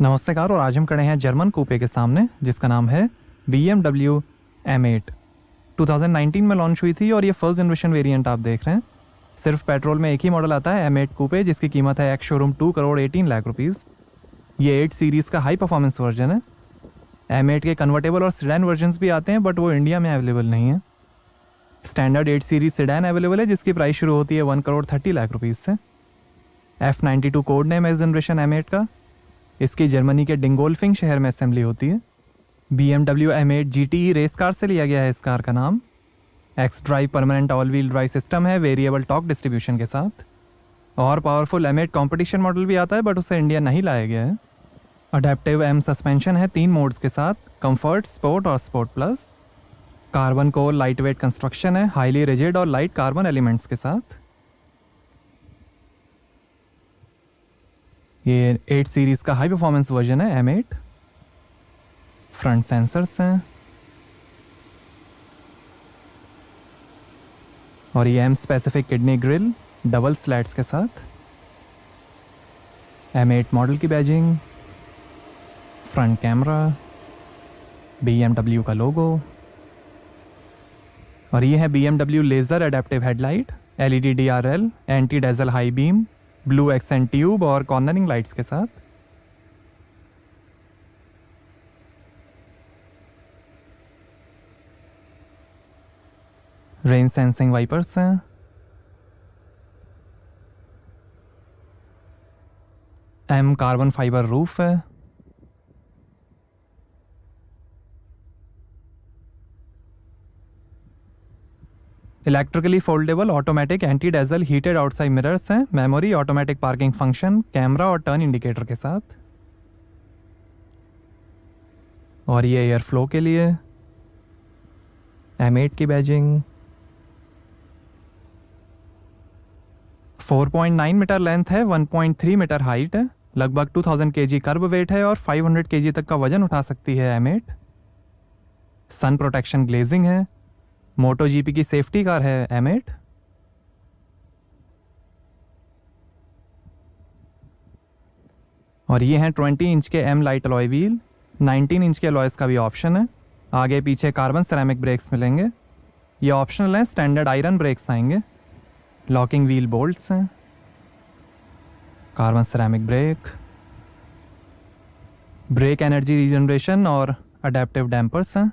नमस्कार। और आज हम खड़े हैं जर्मन कूपे के सामने जिसका नाम है BMW M8। 2019 में लॉन्च हुई थी और ये फर्स्ट जनरेशन वेरिएंट आप देख रहे हैं। सिर्फ पेट्रोल में एक ही मॉडल आता है M8 कूपे, जिसकी कीमत है एक्स शोरूम 2,18,00,000 रुपीज़। ये 8 सीरीज़ का हाई परफॉर्मेंस वर्जन है। M8 के कन्वर्टेबल और सेडान वर्जन्स भी आते हैं, बट वो इंडिया में अवेलेबल नहीं है। स्टैंडर्ड 8 सीरीज सेडान अवेलेबल है, जिसकी प्राइस शुरू होती है 1,30,00,000 रुपीज़ से। F92 कोड नेम है इस जनरेशन M8 का। इसकी जर्मनी के डिंगोल्फिंग शहर में असेंबली होती है। BMW M8 GTE race car से लिया गया है इस कार का नाम। X drive permanent all wheel drive system है वेरिएबल टॉर्क डिस्ट्रीब्यूशन के साथ। और पावरफुल M8 कंपटीशन मॉडल भी आता है, बट उसे इंडिया नहीं लाया गया है। अडेप्टिव M सस्पेंशन है 3 मोड्स के साथ, कंफर्ट, स्पोर्ट और sport plus. Carbon core light weight construction है हाईली रिजिड और लाइट कार्बन एलिमेंट्स के साथ। ये 8 सीरीज़ का हाई परफॉर्मेंस वर्जन है M8। फ्रंट सेंसर्स हैं और ये M specific kidney grill double slats के साथ। M8 मॉडल की बैजिंग, फ्रंट कैमरा, BMW का लोगो। और ये है BMW laser adaptive headlight, LED DRL, anti dazzle high beam, blue accent tube और कॉर्नरिंग लाइट्स के साथ। रेन सेंसिंग वाइपर्स हैं। M कार्बन फाइबर रूफ है। Electrically foldable automatic anti dazzle heated outside mirrors हैं। Memory, automatic parking function, camera और turn indicator के साथ। और ये एयर फ्लो के लिए M8 की बैजिंग। 4.9 मीटर लेंथ है, 1.3 मीटर हाइट है, लगभग 2000 kg कर्ब वेट है और 500 kg तक का वजन उठा सकती है M8। सन प्रोटेक्शन ग्लेजिंग है। मोटो GP की सेफ्टी कार है M8। और ये हैं 20 इंच के M light alloy wheel. 19 inch के अलॉयस का भी ऑप्शन है। आगे पीछे कार्बन सेरेमिक ब्रेक्स मिलेंगे। ये ऑप्शनल हैं, स्टैंडर्ड आयरन ब्रेक्स आएंगे। लॉकिंग व्हील बोल्ट्स हैं, carbon ceramic brake energy regeneration और अडेप्टिव डैम्पर्स हैं।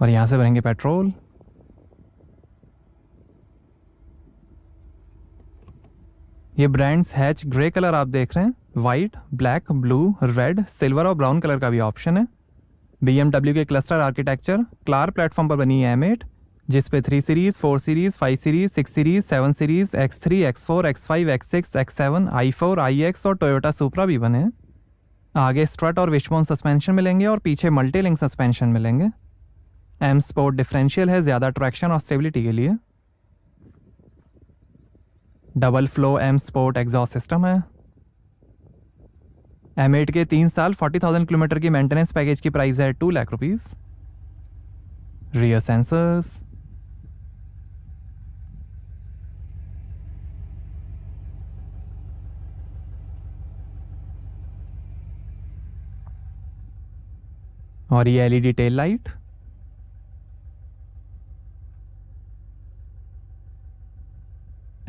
और यहाँ से भरेंगे पेट्रोल। ये ब्रांड्स हैच ग्रे कलर आप देख रहे हैं, white, black, blue, red, silver और ब्राउन कलर का भी ऑप्शन है। BMW के क्लस्टर आर्किटेक्चर क्लार प्लेटफॉर्म पर बनी है M8, जिस पे 3 series, 4 series, 5 series, 6 series, 7 series, X3, X4, X5, X6, X7, i4, iX और टोयोटा सुप्रा भी बने हैं। आगे स्ट्रट और विशबोन सस्पेंशन मिलेंगे और पीछे मल्टी लिंक सस्पेंशन मिलेंगे। M स्पोर्ट डिफरेंशियल है ज़्यादा ट्रैक्शन और स्टेबिलिटी के लिए। Double flow M sport exhaust system है। M8 के 3 साल 40,000 किलोमीटर की मेंटेनेंस पैकेज की प्राइस है 2 लाख रुपीज़। रियर सेंसर्स, और ये LED tail light.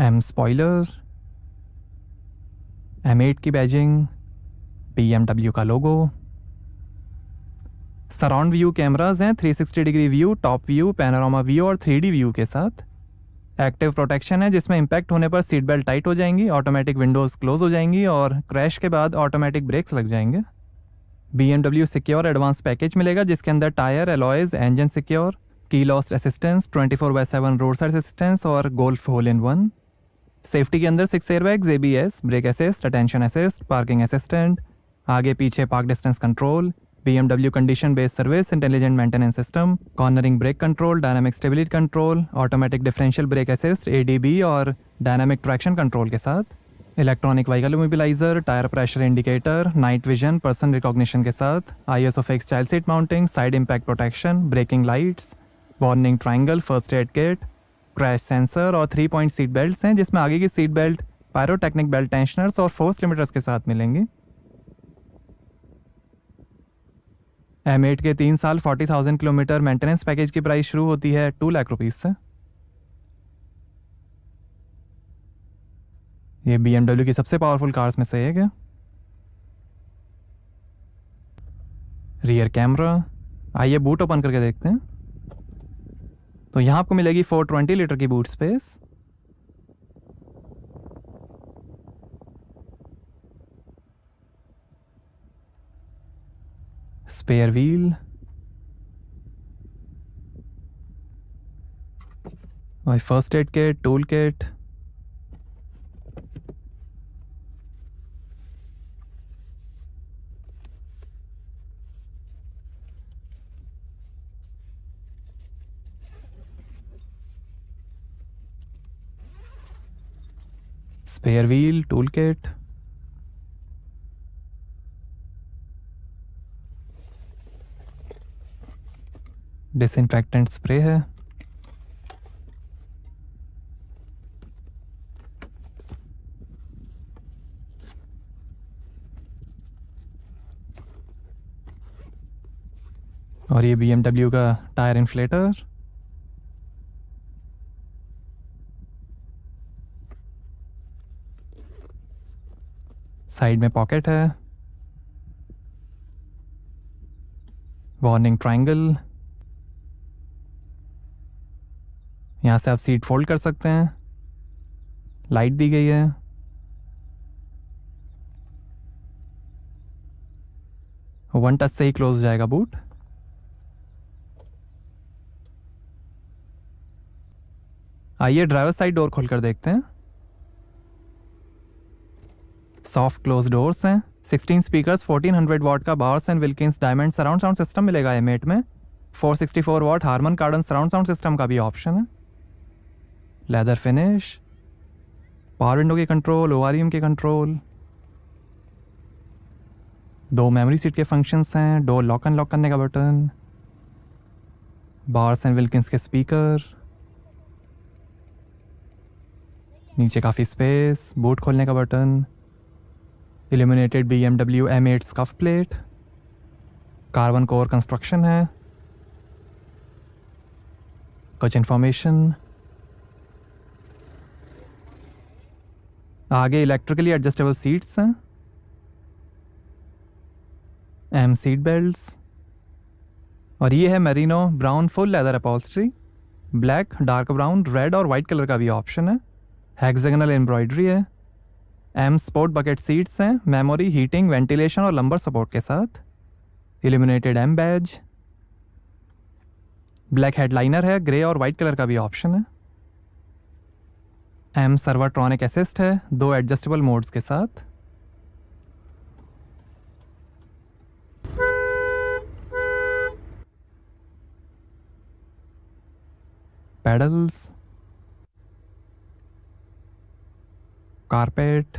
M spoiler, M8 की बैजिंग, BMW का लोगो। सराउंड व्यू कैमराज हैं, 360 degree view, top view, panorama view और 3D व्यू के साथ। एक्टिव प्रोटेक्शन है, जिसमें इंपैक्ट होने पर सीट बेल्ट टाइट हो जाएंगी, ऑटोमेटिक विंडोज़ क्लोज हो जाएंगी और क्रैश के बाद ऑटोमेटिक ब्रेक्स लग जाएंगे। BMW सिक्योर एडवांस पैकेज मिलेगा, जिसके अंदर tyre, alloys, engine secure, key loss assistance, 24/7 road side assistance और golf hole in one. Safety के अंदर 6 airbags, ABS, brake assist, attention assist, parking assistant, आगे पीछे park distance control, BMW condition based service, intelligent maintenance system, cornering brake control, dynamic stability control, automatic differential brake assist, ADB और dynamic traction control के साथ। Electronic vehicle immobiliser, tyre pressure indicator, night vision, person recognition के साथ, ISO fix child seat mounting, side impact protection, braking lights, warning triangle, first aid kit, crash sensor और 3 point seat belts हैं, जिसमें आगे की seat belt pyrotechnic belt tensioners और force limiters के साथ मिलेंगी। M8 के 3 साल 40,000 किलोमीटर मेंटेनेंस पैकेज की प्राइस शुरू होती है 2 लाख रुपीज़ से। ये BMW की सबसे पावरफुल कार्स में से एक है। रियर कैमरा, आइए बूट ओपन करके देखते हैं। तो यहाँ आपको मिलेगी 420 लीटर की बूट स्पेस। स्पेयर व्हील और first aid kit, tool kit, spare wheel, tool kit, disinfectant spray है, और ये BMW का टायर इन्फ्लेटर, साइड में पॉकेट है, वार्निंग ट्रायंगल, यहाँ से आप सीट फोल्ड कर सकते हैं, लाइट दी गई है, वन टच से ही क्लोज हो जाएगा बूट। आइए ड्राइवर साइड डोर खोलकर देखते हैं। सॉफ्ट क्लोज डोर्स हैं, 16 स्पीकर्स, 1400 वॉट का bars and Wilkins diamond surround sound system मिलेगा M8 में। 464 वॉट हारमन कार्डन सराउंड साउंड सिस्टम का भी ऑप्शन है। लेदर फिनिश, पावर विंडो के कंट्रोल, ORM के कंट्रोल, 2 मेमोरी सीट के फंक्शंस हैं, डोर लॉक अनलॉक करने का बटन, बार्स एंड विल्किंस के स्पीकर, नीचे काफ़ी स्पेस, बूट खोलने का button, illuminated BMW M8 scuff plate, carbon core construction है, कुछ इंफॉर्मेशन, आगे इलेक्ट्रिकली एडजस्टेबल सीट्स हैं, M सीट बेल्ट्स, और ये है merino brown full leather upholstery, black, dark brown, red और वाइट कलर का भी ऑप्शन है। हेक्सागोनल एम्ब्रॉयडरी है। M स्पोर्ट बकेट सीट्स हैं, मेमोरी, हीटिंग, वेंटिलेशन और लंबर सपोर्ट के साथ। Illuminated M badge, black headliner है, ग्रे और वाइट कलर का भी ऑप्शन है। M सर्वाट्रॉनिक असिस्ट है, 2 एडजस्टेबल मोड्स के साथ। पेडल्स, कारपेट,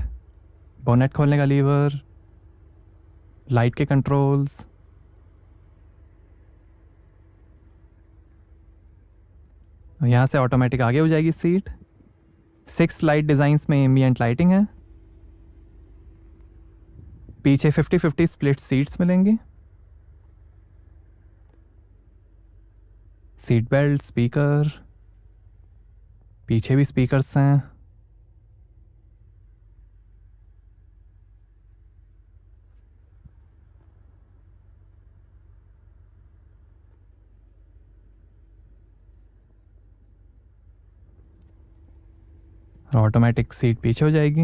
बोनेट खोलने का लीवर, लाइट के कंट्रोल्स, यहाँ से ऑटोमेटिक आगे हो जाएगी सीट। 6 लाइट डिज़ाइंस में एम्बिएंट लाइटिंग है। पीछे 50-50 स्प्लिट सीट्स मिलेंगी। सीट बेल्ट, स्पीकर, पीछे भी स्पीकर्स हैं। ऑटोमेटिक सीट पीछे हो जाएगी।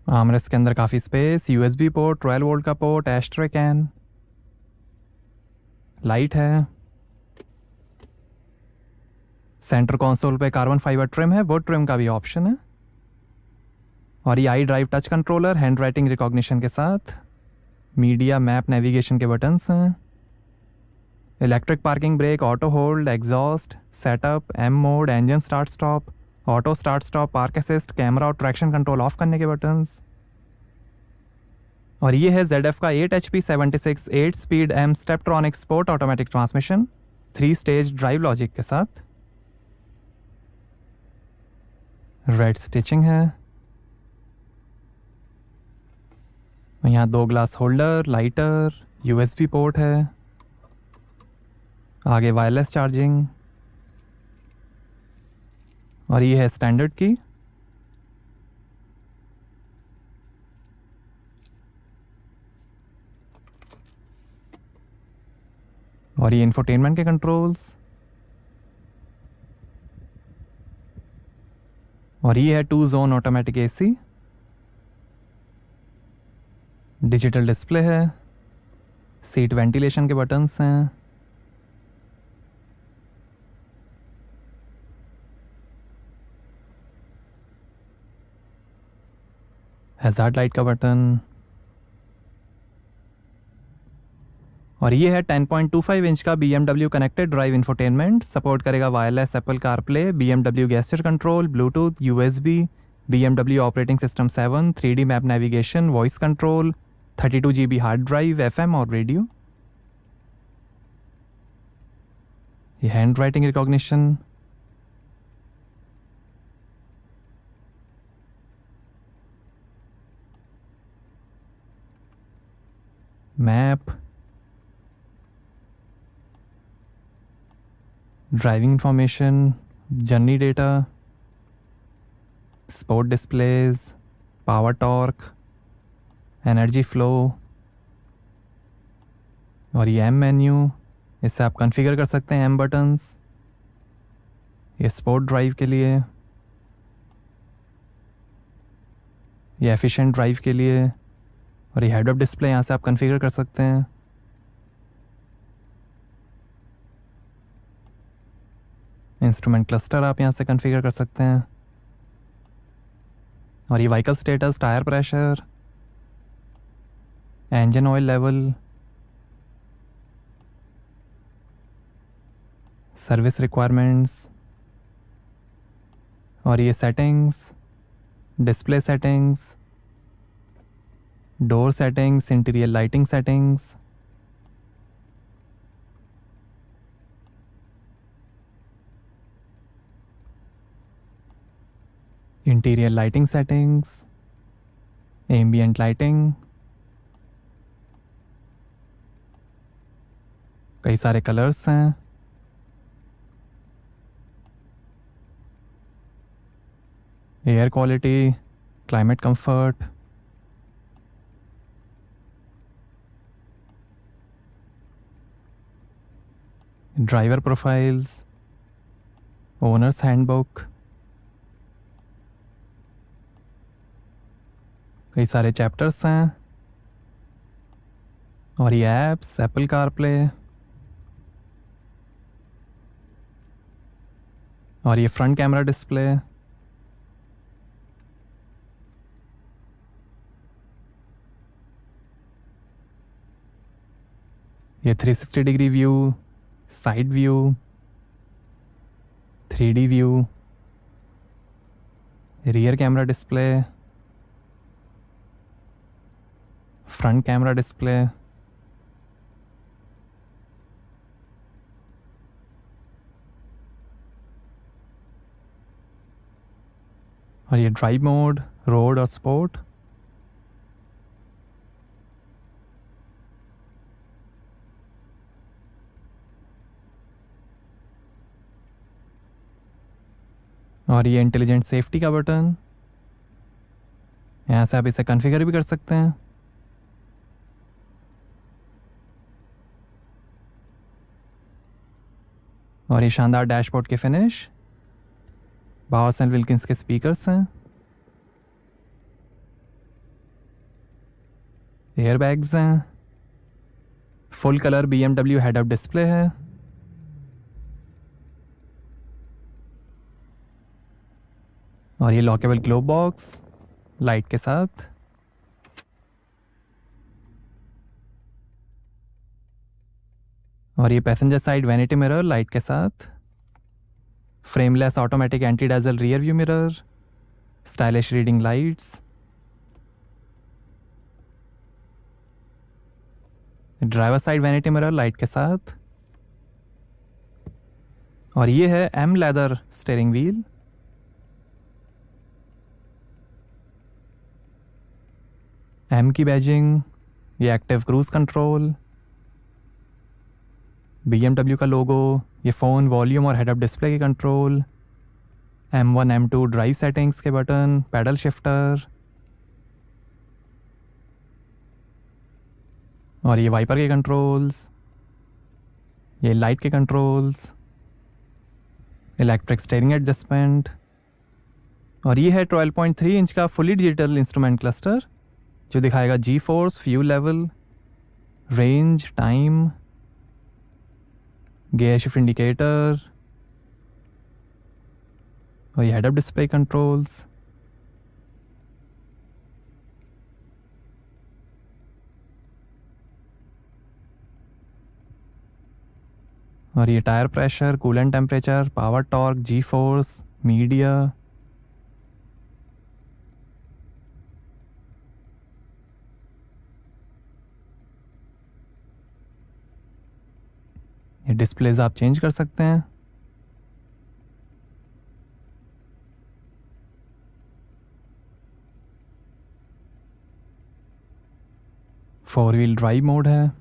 आर्मरेस्ट के अंदर काफ़ी स्पेस, USB पोर्ट, 12 वोल्ट का पोर्ट, एस्ट्रे कैन, लाइट है। सेंटर कंसोल पे कार्बन फाइबर ट्रिम है, वुड ट्रिम का भी ऑप्शन है। और ये I drive touch controller, hand writing recognition के साथ। मीडिया, मैप, नेविगेशन के बटन्स हैं। Electric parking brake, auto hold, exhaust, setup, M mode, engine start stop, auto start stop, park assist, camera और ट्रैक्शन कंट्रोल ऑफ करने के buttons. और ये है ZF का 8 HP 76 8 speed M Steptronic sport automatic transmission 3 stage drive logic के साथ। Red stitching है। यहाँ 2 glass holder, lighter, USB port है, आगे वायरलेस चार्जिंग, और ये है स्टैंडर्ड की। और ये इंफोटेनमेंट के कंट्रोल्स, और ये है 2 zone automatic AC, digital display है, सीट वेंटिलेशन के बटन्स हैं, हैजार्ड लाइट का बटन, और ये है 10.25 इंच का BMW connected drive infotainment. Support करेगा wireless Apple CarPlay, BMW gesture control, Bluetooth, USB, BMW operating system 7, 3D map navigation, voice control, 32 GB hard drive, FM और radio. ये handwriting recognition, map, driving information, journey data, sport displays, power torque, energy flow, और ये M menu, इससे आप configure कर सकते हैं M buttons. ये स्पोर्ट ड्राइव के लिए, ये एफिशिएंट ड्राइव के लिए, और ये हेड अप डिस्प्ले यहाँ से आप कॉन्फ़िगर कर सकते हैं। इंस्ट्रूमेंट क्लस्टर आप यहाँ से कॉन्फ़िगर कर सकते हैं, और ये vehicle status, tyre pressure, engine oil level, service requirements, और ये settings, display settings, door settings, interior lighting settings, interior lighting settings, ambient lighting, कई सारे कलर्स हैं, air quality, climate comfort, driver profiles, owners handbook, कई सारे chapters हैं, और ये ऐप्स, एप्पल कारप्ले, और ये फ्रंट कैमरा डिस्प्ले, ये 360 degree view, side view, 3D view, rear camera display, front camera display, और ये ड्राइव मोड, रोड और स्पोर्ट, और ये इंटेलिजेंट सेफ्टी का बटन, यहाँ से आप इसे कॉन्फ़िगर भी कर सकते हैं। और ये शानदार डैशबोर्ड के फिनिश, बाउस एंड विल्किंस के स्पीकर्स हैं, एयर बैग्स हैं, full colour BMW head up display है, और ये लॉकेबल ग्लोब बॉक्स लाइट के साथ, और ये passenger side vanity mirror light के साथ, frameless automatic anti dazzle rear view mirror, stylish reading lights, driver side vanity mirror light के साथ, और ये है M leather steering wheel. M की बैजिंग, ये एक्टिव क्रूज कंट्रोल, BMW का लोगो, ये फ़ोन वॉल्यूम और हेड अप डिस्प्ले के control, M1 M2 drive settings के बटन, पैडल शिफ्टर, और ये वाइपर के कंट्रोल्स, ये लाइट के कंट्रोल्स, इलेक्ट्रिक स्टीयरिंग एडजस्टमेंट, और ये है 12.3 इंच का फुली डिजिटल इंस्ट्रूमेंट क्लस्टर जो दिखाएगा G force, fuel level, range, time, gear shift indicator, और ये हेड अप डिस्प्ले कंट्रोल्स। और ये tyre pressure, coolant temperature, power torque, G force, media, ये डिस्प्लेज आप चेंज कर सकते हैं। फोर व्हील ड्राइव मोड है।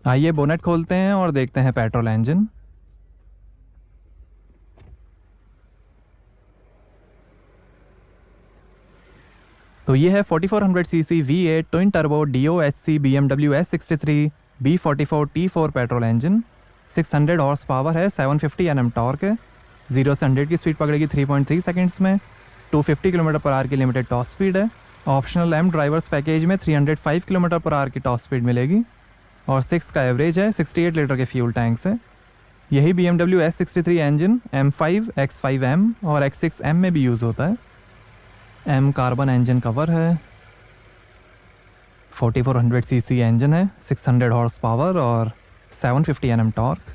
आइए बोनेट खोलते हैं और देखते हैं पेट्रोल इंजन। तो ये है 4400 CC V8 twin turbo DOSC BMW S63 B44 T4 petrol engine. 600 horse power है, 750 Nm टॉर्क है। 0 से 100 की स्पीड पकड़ेगी 3.3 सेकंड्स में। 250 km/h की लिमिटेड टॉप स्पीड है। ऑप्शनल M ड्राइवर्स पैकेज में 305 km/h की टॉप स्पीड मिलेगी और 6 का एवरेज है। 68 लीटर के फ्यूल टैंक से। यही BMW S63 engine M5, X5M और X6M में भी यूज़ होता है। M कार्बन इंजन कवर है। 4400 सीसी इंजन है, 600 हॉर्स पावर और 750 Nm torque.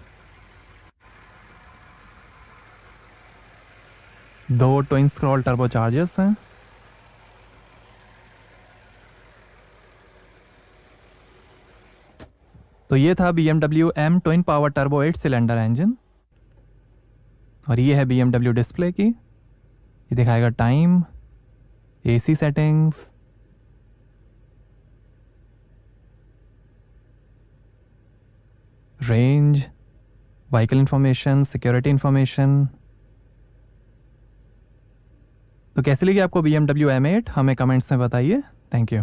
2 twin scroll turbo chargers हैं। तो ये था BMW M twin power turbo 8 cylinder engine. और ये है BMW डिस्प्ले की। ये दिखाएगा time, AC settings, range, vehicle information, security information. तो कैसी लगी आपको BMW M8? हमें कमेंट्स में बताइए। Thank you.